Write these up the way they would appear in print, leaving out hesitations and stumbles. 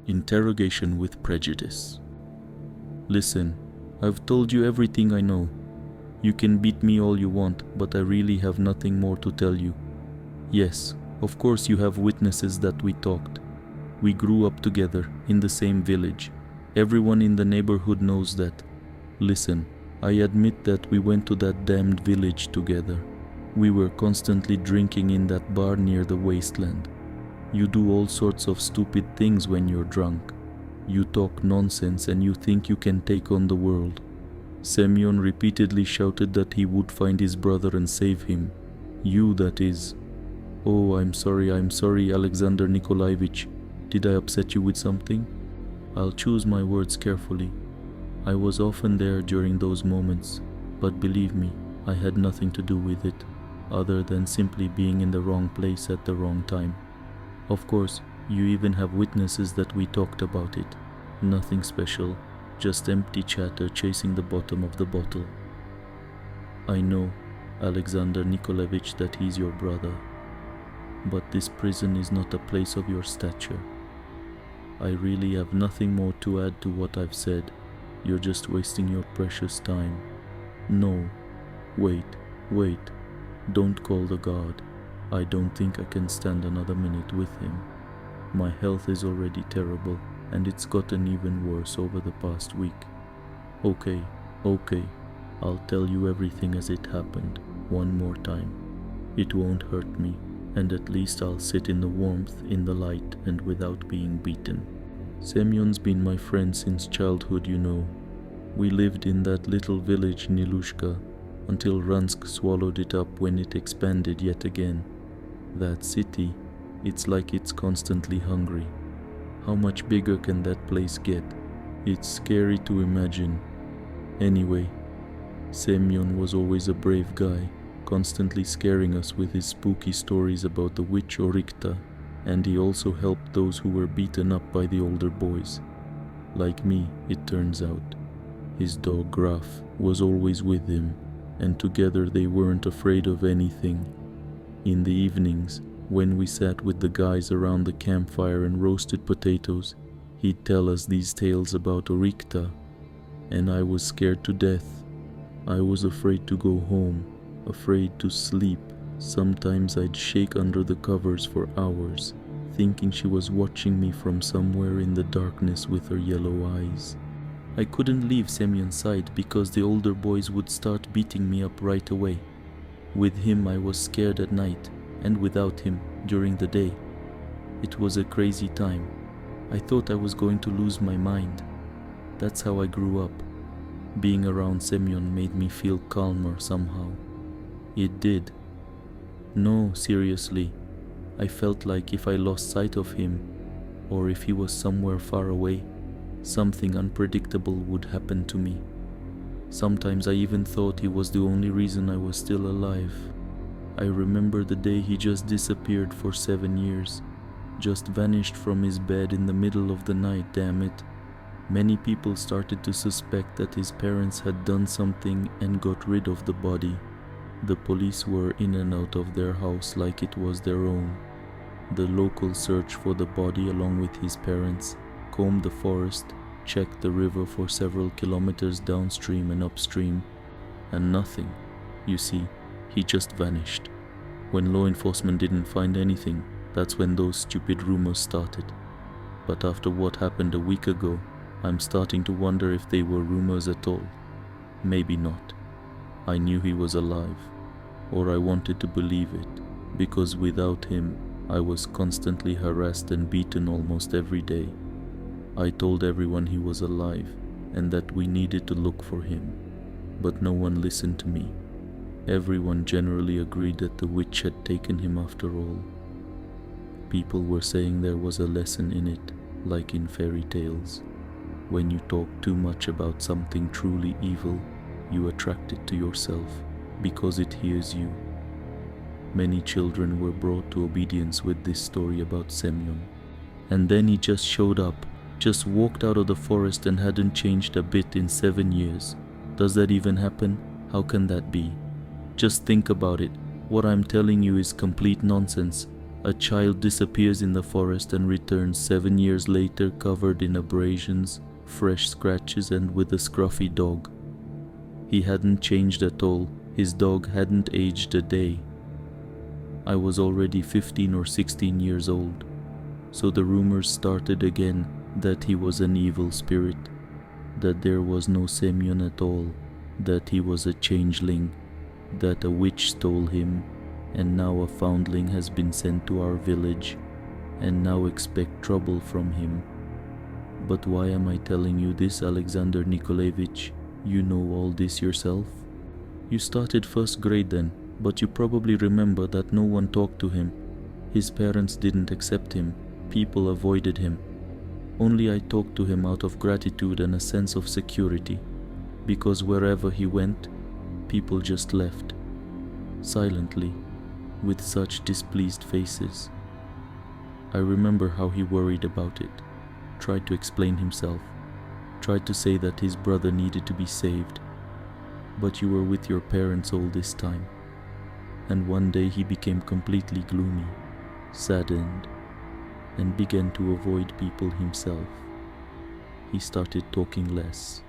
Interrogation with Prejudice. Listen, I've told you everything I know. You can beat me all you want, but I really have nothing more to tell you. Yes, of course you have witnesses that we talked. We grew up together, in the same village. Everyone in the neighborhood knows that. Listen, I admit that we went to that damned village together. We were constantly drinking in that bar near the wasteland. You do all sorts of stupid things when you're drunk. You talk nonsense and you think you can take on the world. Semyon repeatedly shouted that he would find his brother and save him. You, that is. Oh, I'm sorry, Alexander Nikolaevich. Did I upset you with something? I'll choose my words carefully. I was often there during those moments, but believe me, I had nothing to do with it, other than simply being in the wrong place at the wrong time. Of course, you even have witnesses that we talked about it. Nothing special, just empty chatter chasing the bottom of the bottle. I know, Alexander Nikolaevich, that he's your brother. But this prison is not a place of your stature. I really have nothing more to add to what I've said. You're just wasting your precious time. No, wait, don't call the guard. I don't think I can stand another minute with him. My health is already terrible, and it's gotten even worse over the past week. Okay, I'll tell you everything as it happened, one more time. It won't hurt me, and at least I'll sit in the warmth, in the light, and without being beaten. Semyon's been my friend since childhood, you know. We lived in that little village Nilushka, until Ransk swallowed it up when it expanded yet again. That city, it's like it's constantly hungry. How much bigger can that place get? It's scary to imagine. Anyway, Semyon was always a brave guy, constantly scaring us with his spooky stories about the witch Orikta, and he also helped those who were beaten up by the older boys. Like me, it turns out. His dog Graf was always with him, and together they weren't afraid of anything. In the evenings, when we sat with the guys around the campfire and roasted potatoes, he'd tell us these tales about Orikta, and I was scared to death. I was afraid to go home, afraid to sleep. Sometimes I'd shake under the covers for hours, thinking she was watching me from somewhere in the darkness with her yellow eyes. I couldn't leave Semyon's side because the older boys would start beating me up right away. With him I was scared at night, and without him during the day. It was a crazy time. I thought I was going to lose my mind. That's how I grew up. Being around Semyon made me feel calmer somehow. It did. No, seriously. I felt like if I lost sight of him, or if he was somewhere far away, something unpredictable would happen to me. Sometimes I even thought he was the only reason I was still alive. I remember the day he just disappeared for 7 years, just vanished from his bed in the middle of the night, damn it. Many people started to suspect that his parents had done something and got rid of the body. The police were in and out of their house like it was their own. The locals searched for the body along with his parents, combed the forest, checked the river for several kilometers downstream and upstream, and nothing. You see, he just vanished. When law enforcement didn't find anything, that's when those stupid rumors started. But after what happened a week ago, I'm starting to wonder if they were rumors at all. Maybe not. I knew he was alive, or I wanted to believe it, because without him, I was constantly harassed and beaten almost every day. I told everyone he was alive and that we needed to look for him, but no one listened to me. Everyone generally agreed that the witch had taken him after all. People were saying there was a lesson in it, like in fairy tales. When you talk too much about something truly evil, you attract it to yourself because it hears you. Many children were brought to obedience with this story about Semyon. And then he just showed up, just walked out of the forest and hadn't changed a bit in 7 years. Does that even happen? How can that be? Just think about it. What I'm telling you is complete nonsense, A child disappears in the forest and returns 7 years later covered in abrasions, fresh scratches, and with a scruffy dog. He hadn't changed at all. His dog hadn't aged a day. I was already 15 or 16 years old, so the rumors started again that he was an evil spirit, that there was no Semyon at all, that he was a changeling, that a witch stole him, and now a foundling has been sent to our village, and now expect trouble from him. But why am I telling you this, Alexander Nikolaevich? You know all this yourself? You started first grade then, but you probably remember that no one talked to him. His parents didn't accept him. People avoided him. Only I talked to him out of gratitude and a sense of security, because wherever he went, people just left, silently, with such displeased faces. I remember how he worried about it, tried to explain himself, tried to say that his brother needed to be saved. But you were with your parents all this time, and one day he became completely gloomy, saddened, and began to avoid people himself. He started talking less.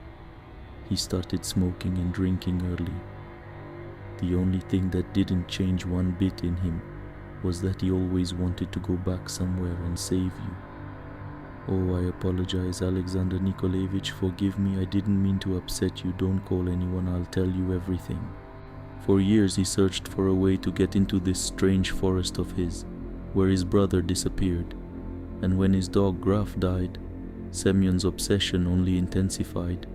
He started smoking and drinking early. The only thing that didn't change one bit in him was that he always wanted to go back somewhere and save you. Oh, I apologize, Alexander Nikolaevich, forgive me, I didn't mean to upset you, don't call anyone, I'll tell you everything. For years he searched for a way to get into this strange forest of his, where his brother disappeared, and when his dog Graf died, Semyon's obsession only intensified.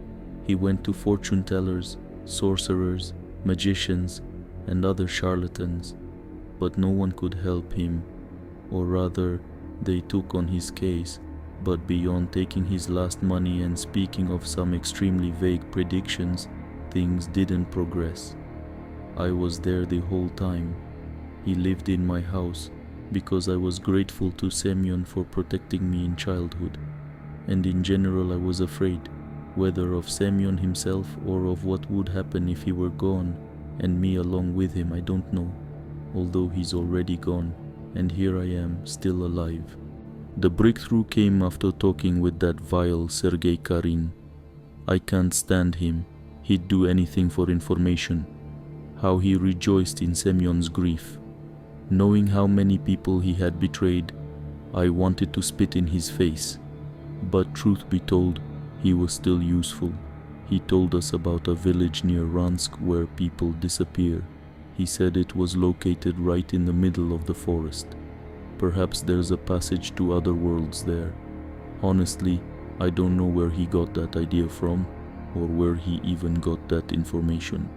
He went to fortune tellers, sorcerers, magicians, and other charlatans, but no one could help him, or rather, they took on his case, but beyond taking his last money and speaking of some extremely vague predictions, things didn't progress. I was there the whole time. He lived in my house because I was grateful to Semyon for protecting me in childhood, and in general I was afraid, whether of Semyon himself or of what would happen if he were gone, and me along with him, I don't know, although he's already gone, and here I am, still alive. The breakthrough came after talking with that vile Sergei Karin. I can't stand him. He'd do anything for information. How he rejoiced in Semyon's grief. Knowing how many people he had betrayed, I wanted to spit in his face. But truth be told, he was still useful. He told us about a village near Ransk where people disappear. He said it was located right in the middle of the forest. Perhaps there's a passage to other worlds there. Honestly, I don't know where he got that idea from, or where he even got that information.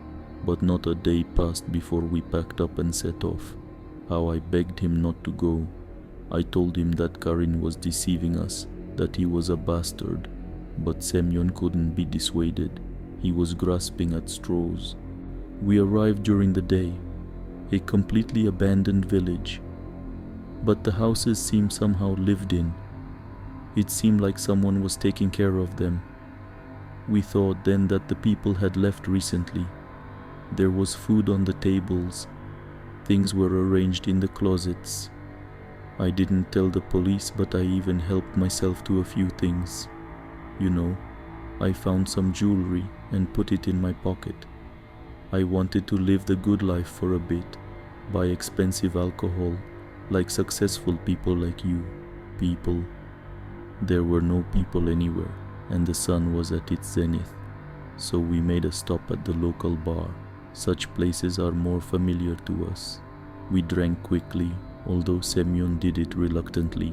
But not a day passed before we packed up and set off. How I begged him not to go. I told him that Karin was deceiving us, that he was a bastard. But Semyon couldn't be dissuaded. He was grasping at straws. We arrived during the day, a completely abandoned village. But the houses seemed somehow lived in. It seemed like someone was taking care of them. We thought then that the people had left recently. There was food on the tables. Things were arranged in the closets. I didn't tell the police, but I even helped myself to a few things. You know, I found some jewelry and put it in my pocket. I wanted to live the good life for a bit, buy expensive alcohol, like successful people like you. People. There were no people anywhere, and the sun was at its zenith. So we made a stop at the local bar. Such places are more familiar to us. We drank quickly, although Semyon did it reluctantly.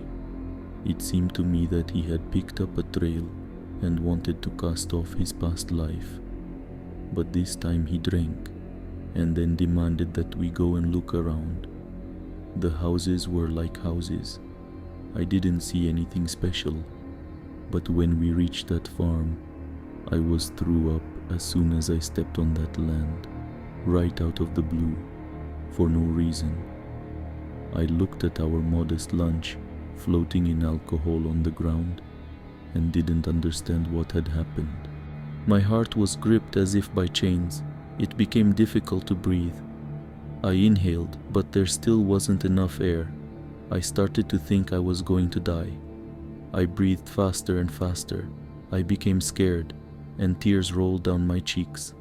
It seemed to me that he had picked up a trail and wanted to cast off his past life. But this time he drank, and then demanded that we go and look around. The houses were like houses. I didn't see anything special, but when we reached that farm, I was threw up as soon as I stepped on that land, right out of the blue, for no reason. I looked at our modest lunch, floating in alcohol on the ground, and didn't understand what had happened. My heart was gripped as if by chains. It became difficult to breathe. I inhaled, but there still wasn't enough air. I started to think I was going to die. I breathed faster and faster. I became scared, and tears rolled down my cheeks.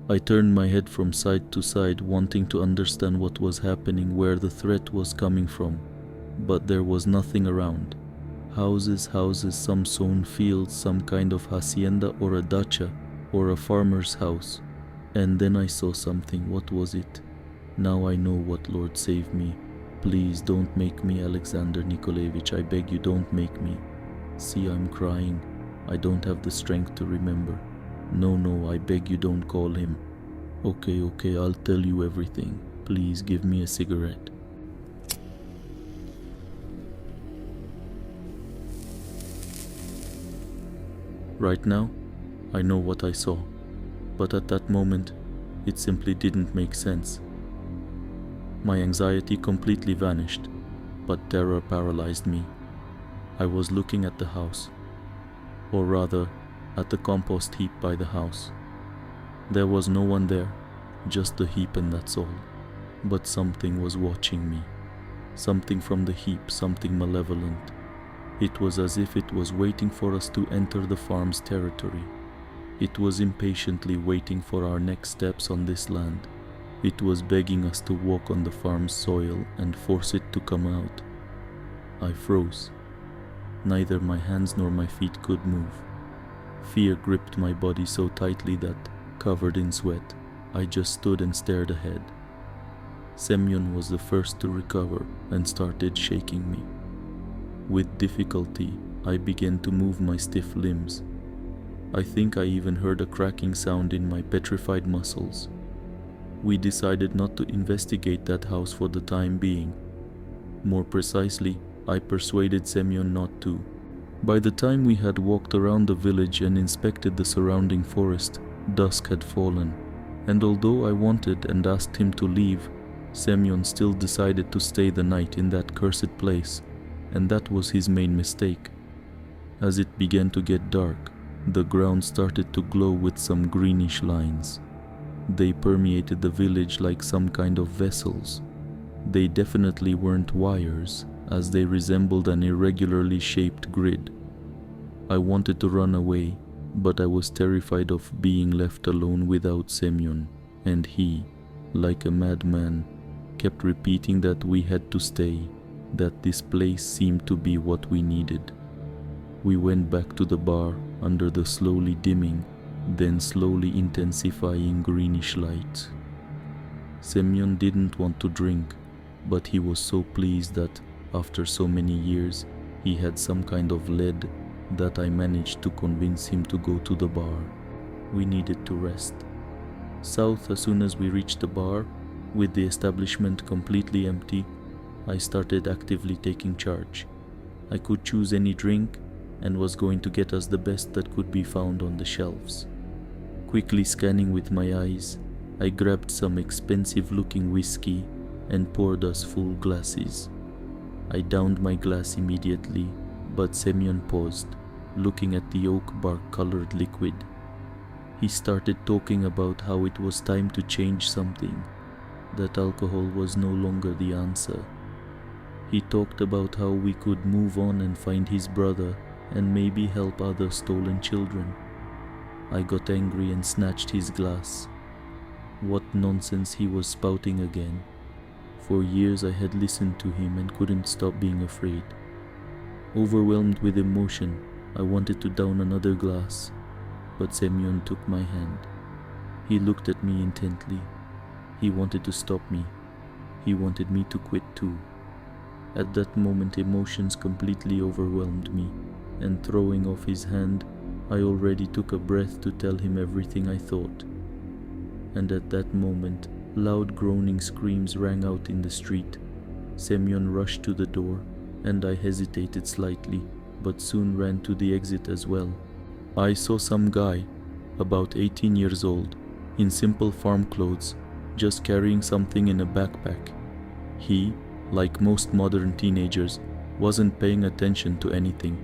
I turned my head from side to side, wanting to understand what was happening, where the threat was coming from. But there was nothing around. Houses, some sown fields, some kind of hacienda or a dacha or a farmer's house. And then I saw something. What was it? Now I know what. Lord, save me. Please don't make me, Alexander Nikolaevich. I beg you, don't make me. See, I'm crying. I don't have the strength to remember. No, I beg you, don't call him. Okay, I'll tell you everything. Please give me a cigarette. Right now, I know what I saw, but at that moment, it simply didn't make sense. My anxiety completely vanished, but terror paralyzed me. I was looking at the house, or rather, at the compost heap by the house. There was no one there, just a heap, and that's all. But something was watching me. Something from the heap, something malevolent. It was as if it was waiting for us to enter the farm's territory. It was impatiently waiting for our next steps on this land. It was begging us to walk on the farm's soil and force it to come out. I froze. Neither my hands nor my feet could move. Fear gripped my body so tightly that, covered in sweat, I just stood and stared ahead. Semyon was the first to recover and started shaking me. With difficulty, I began to move my stiff limbs. I think I even heard a cracking sound in my petrified muscles. We decided not to investigate that house for the time being. More precisely, I persuaded Semyon not to. By the time we had walked around the village and inspected the surrounding forest, dusk had fallen, and although I wanted and asked him to leave, Semyon still decided to stay the night in that cursed place, and that was his main mistake. As it began to get dark, the ground started to glow with some greenish lines. They permeated the village like some kind of vessels. They definitely weren't wires, as they resembled an irregularly shaped grid. I wanted to run away, but I was terrified of being left alone without Semyon, and he, like a madman, kept repeating that we had to stay, that this place seemed to be what we needed. We went back to the bar under the slowly dimming, then slowly intensifying greenish light. Semyon didn't want to drink, but he was so pleased that, after so many years, he had some kind of lead that I managed to convince him to go to the bar. We needed to rest. South, as soon as we reached the bar, with the establishment completely empty, I started actively taking charge. I could choose any drink and was going to get us the best that could be found on the shelves. Quickly scanning with my eyes, I grabbed some expensive-looking whiskey and poured us full glasses. I downed my glass immediately, but Semyon paused, looking at the oak bark-colored liquid. He started talking about how it was time to change something, that alcohol was no longer the answer. He talked about how we could move on and find his brother and maybe help other stolen children. I got angry and snatched his glass. What nonsense he was spouting again. For years I had listened to him and couldn't stop being afraid. Overwhelmed with emotion, I wanted to down another glass, but Semyon took my hand. He looked at me intently. He wanted to stop me. He wanted me to quit too. At that moment, emotions completely overwhelmed me, and throwing off his hand, I already took a breath to tell him everything I thought. And at that moment, loud groaning screams rang out in the street. Semyon rushed to the door, and I hesitated slightly, but soon ran to the exit as well. I saw some guy, about 18 years old, in simple farm clothes, just carrying something in a backpack. He, like most modern teenagers, wasn't paying attention to anything,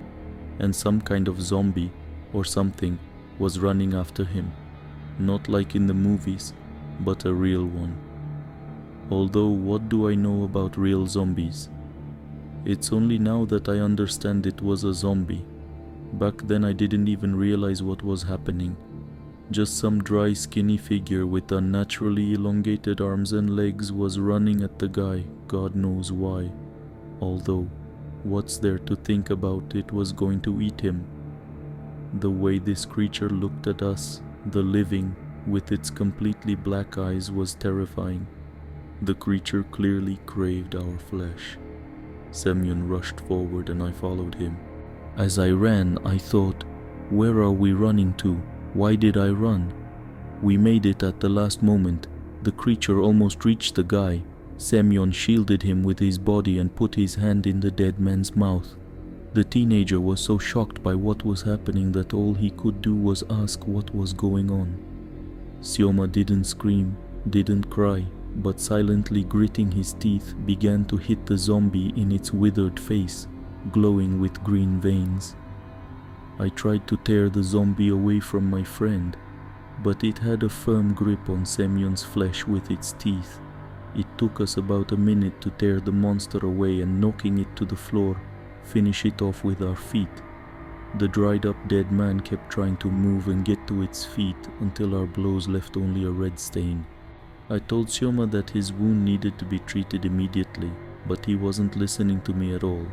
and some kind of zombie or something was running after him, not like in the movies, but a real one. Although what do I know about real zombies? It's only now that I understand it was a zombie. Back then I didn't even realize what was happening. Just some dry, skinny figure with unnaturally elongated arms and legs was running at the guy, God knows why. Although, what's there to think about? It was going to eat him. The way this creature looked at us, the living, with its completely black eyes, was terrifying. The creature clearly craved our flesh. Semyon rushed forward and I followed him. As I ran, I thought, where are we running to? Why did I run? We made it at the last moment. The creature almost reached the guy. Semyon shielded him with his body and put his hand in the dead man's mouth. The teenager was so shocked by what was happening that all he could do was ask what was going on. Syoma didn't scream, didn't cry, but silently gritting his teeth began to hit the zombie in its withered face, glowing with green veins. I tried to tear the zombie away from my friend, but it had a firm grip on Semyon's flesh with its teeth. It took us about a minute to tear the monster away and, knocking it to the floor, finish it off with our feet. The dried up dead man kept trying to move and get to its feet until our blows left only a red stain. I told Syoma that his wound needed to be treated immediately, but he wasn't listening to me at all.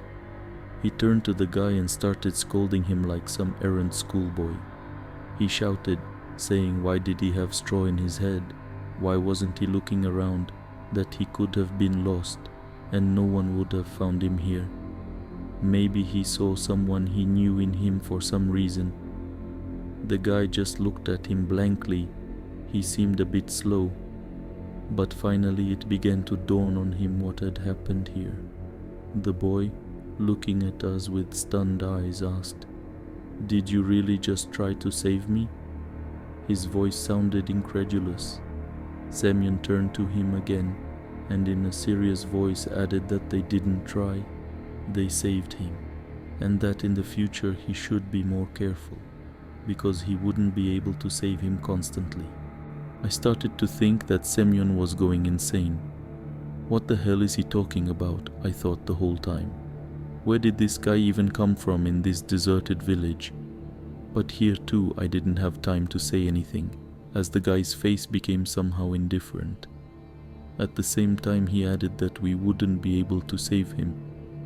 He turned to the guy and started scolding him like some errant schoolboy. He shouted, saying why did he have straw in his head? Why wasn't he looking around? That he could have been lost, and no one would have found him here. Maybe he saw someone he knew in him for some reason. The guy just looked at him blankly. He seemed a bit slow, but finally it began to dawn on him what had happened here. The boy, looking at us with stunned eyes, asked, "Did you really just try to save me?" His voice sounded incredulous. Semyon turned to him again, and in a serious voice added that they didn't try, they saved him, and that in the future he should be more careful, because he wouldn't be able to save him constantly. I started to think that Semyon was going insane. What the hell is he talking about? I thought the whole time. Where did this guy even come from in this deserted village? But here too I didn't have time to say anything, as the guy's face became somehow indifferent. At the same time he added that we wouldn't be able to save him,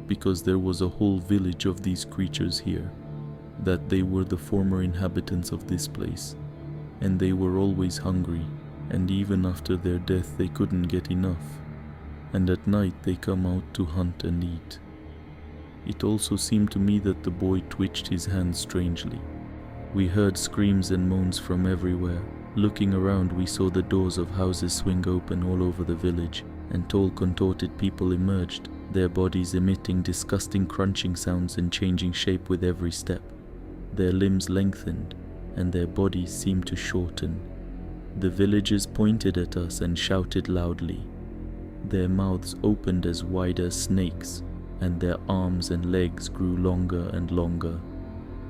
because there was a whole village of these creatures here, that they were the former inhabitants of this place, and they were always hungry, and even after their death they couldn't get enough, and at night they come out to hunt and eat. It also seemed to me that the boy twitched his hands strangely. We heard screams and moans from everywhere. Looking around, we saw the doors of houses swing open all over the village, and tall contorted people emerged, their bodies emitting disgusting crunching sounds and changing shape with every step. Their limbs lengthened, and their bodies seemed to shorten. The villagers pointed at us and shouted loudly. Their mouths opened as wide as snakes, and their arms and legs grew longer and longer.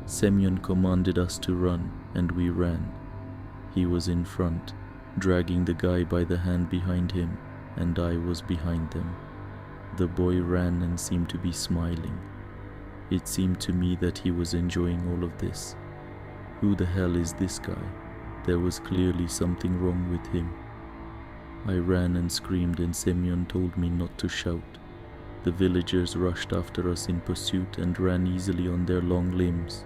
Semyon commanded us to run, and we ran. He was in front, dragging the guy by the hand behind him, and I was behind them. The boy ran and seemed to be smiling. It seemed to me that he was enjoying all of this. Who the hell is this guy? There was clearly something wrong with him. I ran and screamed, and Semyon told me not to shout. The villagers rushed after us in pursuit and ran easily on their long limbs.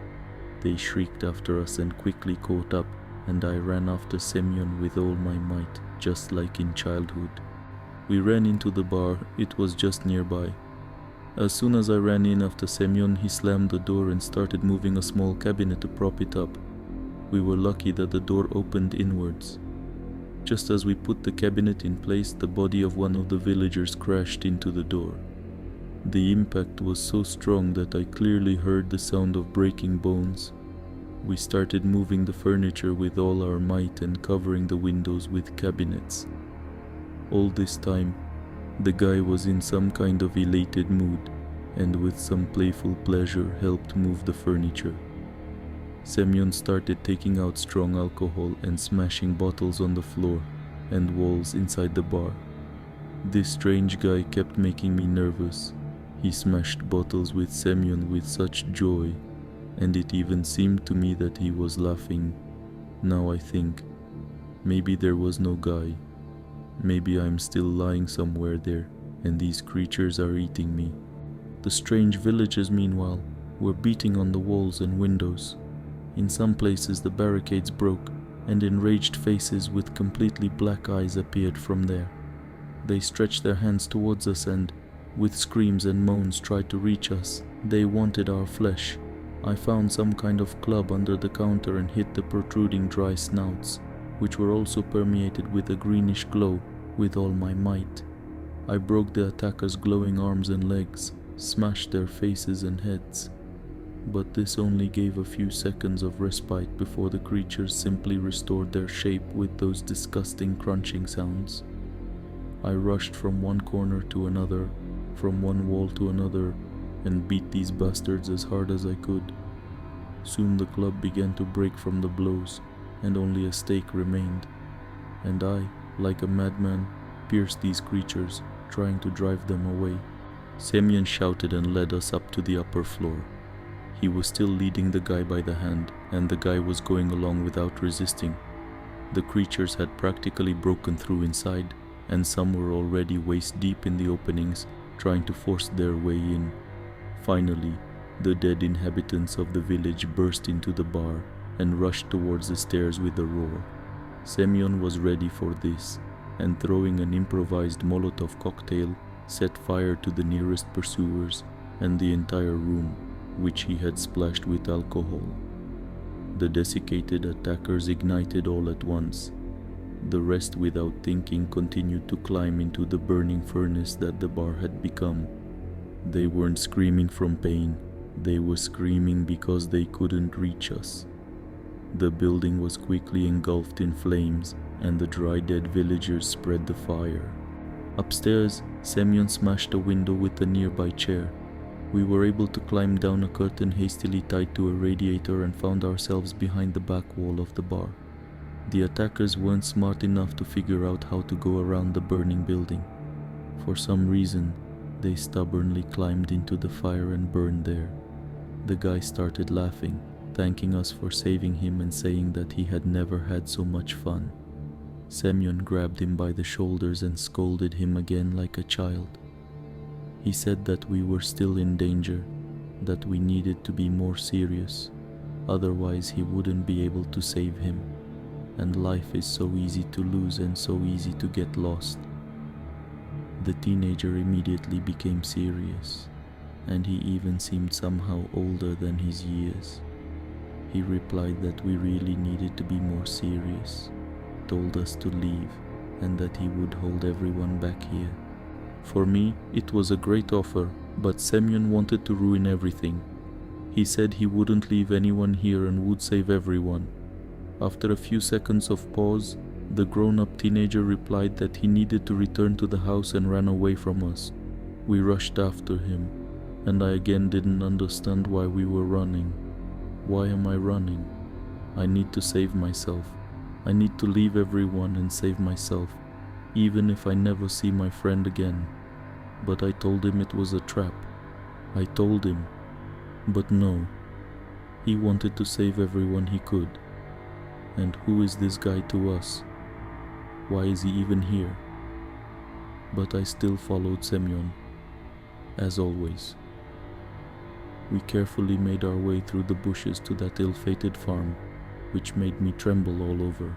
They shrieked after us and quickly caught up, and I ran after Semyon with all my might, just like in childhood. We ran into the bar. It was just nearby. As soon as I ran in after Semyon, he slammed the door and started moving a small cabinet to prop it up. We were lucky that the door opened inwards. Just as we put the cabinet in place, the body of one of the villagers crashed into the door. The impact was so strong that I clearly heard the sound of breaking bones. We started moving the furniture with all our might and covering the windows with cabinets. All this time, the guy was in some kind of elated mood, and with some playful pleasure helped move the furniture. Semyon started taking out strong alcohol and smashing bottles on the floor and walls inside the bar. This strange guy kept making me nervous. He smashed bottles with Semyon with such joy, and it even seemed to me that he was laughing. Now I think, maybe there was no guy. Maybe I'm still lying somewhere there, and these creatures are eating me. The strange villagers, meanwhile, were beating on the walls and windows. In some places the barricades broke, and enraged faces with completely black eyes appeared from there. They stretched their hands towards us and, with screams and moans, tried to reach us. They wanted our flesh. I found some kind of club under the counter and hit the protruding dry snouts, which were also permeated with a greenish glow, with all my might. I broke the attackers' glowing arms and legs, smashed their faces and heads. But this only gave a few seconds of respite before the creatures simply restored their shape with those disgusting crunching sounds. I rushed from one corner to another, from one wall to another, and beat these bastards as hard as I could. Soon the club began to break from the blows, and only a stake remained. And I, like a madman, pierced these creatures, trying to drive them away. Semyon shouted and led us up to the upper floor. He was still leading the guy by the hand, and the guy was going along without resisting. The creatures had practically broken through inside, and some were already waist deep in the openings, trying to force their way in. Finally, the dead inhabitants of the village burst into the bar and rushed towards the stairs with a roar. Semyon was ready for this, and throwing an improvised Molotov cocktail, set fire to the nearest pursuers and the entire room, which he had splashed with alcohol. The desiccated attackers ignited all at once. The rest, without thinking, continued to climb into the burning furnace that the bar had become. They weren't screaming from pain, they were screaming because they couldn't reach us. The building was quickly engulfed in flames, and the dry dead villagers spread the fire. Upstairs, Semyon smashed a window with a nearby chair. We were able to climb down a curtain hastily tied to a radiator and found ourselves behind the back wall of the bar. The attackers weren't smart enough to figure out how to go around the burning building. For some reason, they stubbornly climbed into the fire and burned there. The guy started laughing, thanking us for saving him and saying that he had never had so much fun. Semyon grabbed him by the shoulders and scolded him again like a child. He said that we were still in danger, that we needed to be more serious, otherwise he wouldn't be able to save him, and life is so easy to lose and so easy to get lost. The teenager immediately became serious, and he even seemed somehow older than his years. He replied that we really needed to be more serious, told us to leave, and that he would hold everyone back here. For me, it was a great offer, but Semyon wanted to ruin everything. He said he wouldn't leave anyone here and would save everyone. After a few seconds of pause, the grown-up teenager replied that he needed to return to the house and ran away from us. We rushed after him, and I again didn't understand why we were running. Why am I running? I need to save myself. I need to leave everyone and save myself, even if I never see my friend again. But I told him it was a trap. I told him. But no. He wanted to save everyone he could. And who is this guy to us? Why is he even here? But I still followed Semyon, as always. We carefully made our way through the bushes to that ill-fated farm, which made me tremble all over.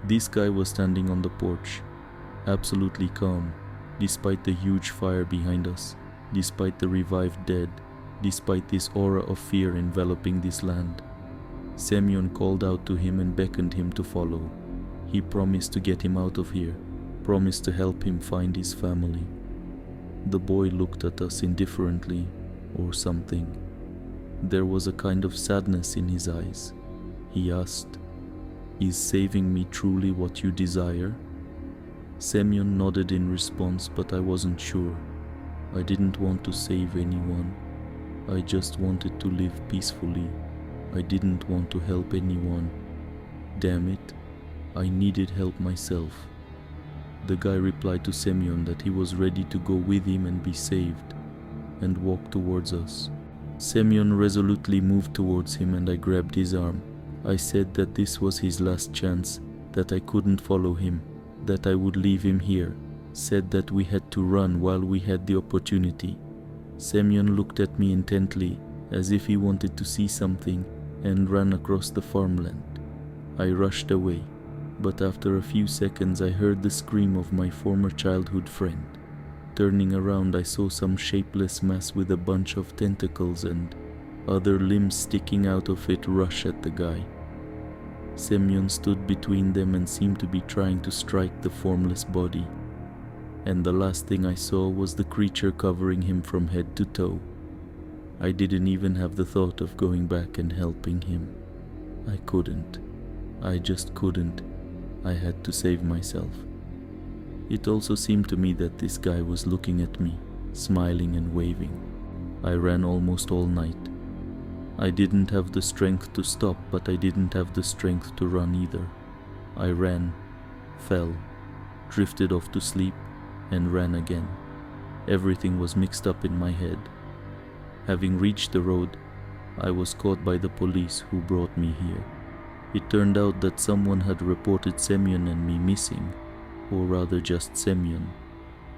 This guy was standing on the porch, absolutely calm, despite the huge fire behind us, despite the revived dead, despite this aura of fear enveloping this land. Semyon called out to him and beckoned him to follow. He promised to get him out of here, promised to help him find his family. The boy looked at us indifferently, or something. There was a kind of sadness in his eyes. He asked, "Is saving me truly what you desire?" Semyon nodded in response, but I wasn't sure. I didn't want to save anyone. I just wanted to live peacefully. I didn't want to help anyone. Damn it, I needed help myself. The guy replied to Semyon that he was ready to go with him and be saved. and walked towards us. Semyon resolutely moved towards him and I grabbed his arm. I said that this was his last chance, that I couldn't follow him, that I would leave him here, said that we had to run while we had the opportunity. Semyon looked at me intently, as if he wanted to see something, and ran across the farmland. I rushed away, but after a few seconds I heard the scream of my former childhood friend. Turning around, I saw some shapeless mass with a bunch of tentacles and other limbs sticking out of it rush at the guy. Semyon stood between them and seemed to be trying to strike the formless body. And the last thing I saw was the creature covering him from head to toe. I didn't even have the thought of going back and helping him. I couldn't. I just couldn't. I had to save myself. It also seemed to me that this guy was looking at me, smiling and waving. I ran almost all night. I didn't have the strength to stop, but I didn't have the strength to run either. I ran, fell, drifted off to sleep, and ran again. Everything was mixed up in my head. Having reached the road, I was caught by the police who brought me here. It turned out that someone had reported Semyon and me missing, or rather just Semyon.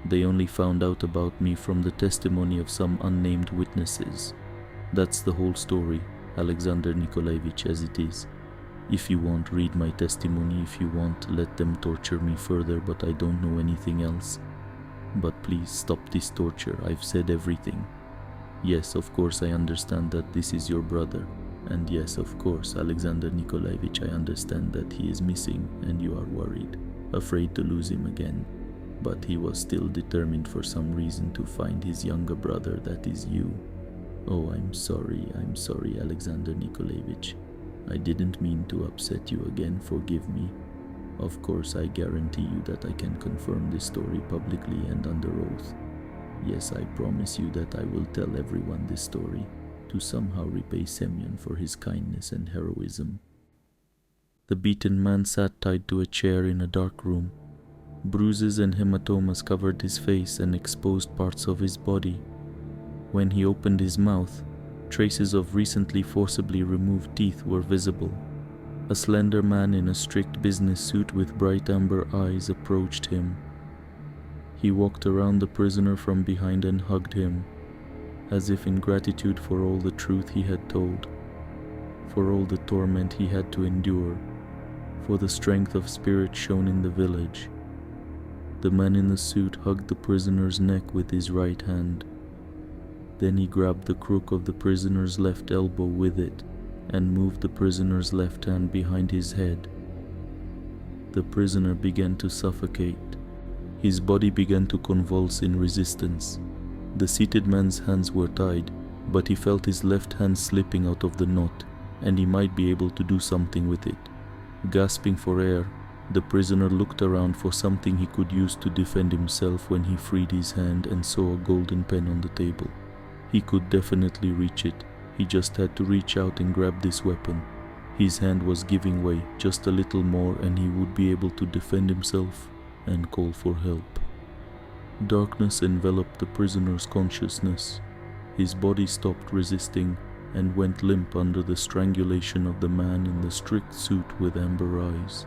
They only found out about me from the testimony of some unnamed witnesses. That's the whole story, Alexander Nikolaevich, as it is. If you want, read my testimony. If you want, let them torture me further, but I don't know anything else. But please stop this torture. I've said everything. Yes, of course I understand that this is your brother. And yes, of course, Alexander Nikolaevich, I understand that he is missing and you are worried, afraid to lose him again. But he was still determined for some reason to find his younger brother, that is you. Oh, I'm sorry, Alexander Nikolaevich. I didn't mean to upset you again, forgive me. Of course, I guarantee you that I can confirm this story publicly and under oath. Yes, I promise you that I will tell everyone this story, to somehow repay Semyon for his kindness and heroism. The beaten man sat tied to a chair in a dark room. Bruises and hematomas covered his face and exposed parts of his body. When he opened his mouth, traces of recently forcibly removed teeth were visible. A slender man in a strict business suit with bright amber eyes approached him. He walked around the prisoner from behind and hugged him, as if in gratitude for all the truth he had told, for all the torment he had to endure, for the strength of spirit shown in the village. The man in the suit hugged the prisoner's neck with his right hand. Then he grabbed the crook of the prisoner's left elbow with it and moved the prisoner's left hand behind his head. The prisoner began to suffocate. His body began to convulse in resistance. The seated man's hands were tied, but he felt his left hand slipping out of the knot, and he might be able to do something with it. Gasping for air, the prisoner looked around for something he could use to defend himself when he freed his hand and saw a golden pen on the table. He could definitely reach it. He just had to reach out and grab this weapon. His hand was giving way just a little more and he would be able to defend himself and call for help. Darkness enveloped the prisoner's consciousness. His body stopped resisting and went limp under the strangulation of the man in the strict suit with amber eyes.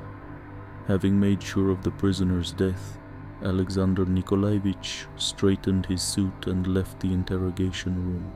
Having made sure of the prisoner's death, Alexander Nikolaevich straightened his suit and left the interrogation room.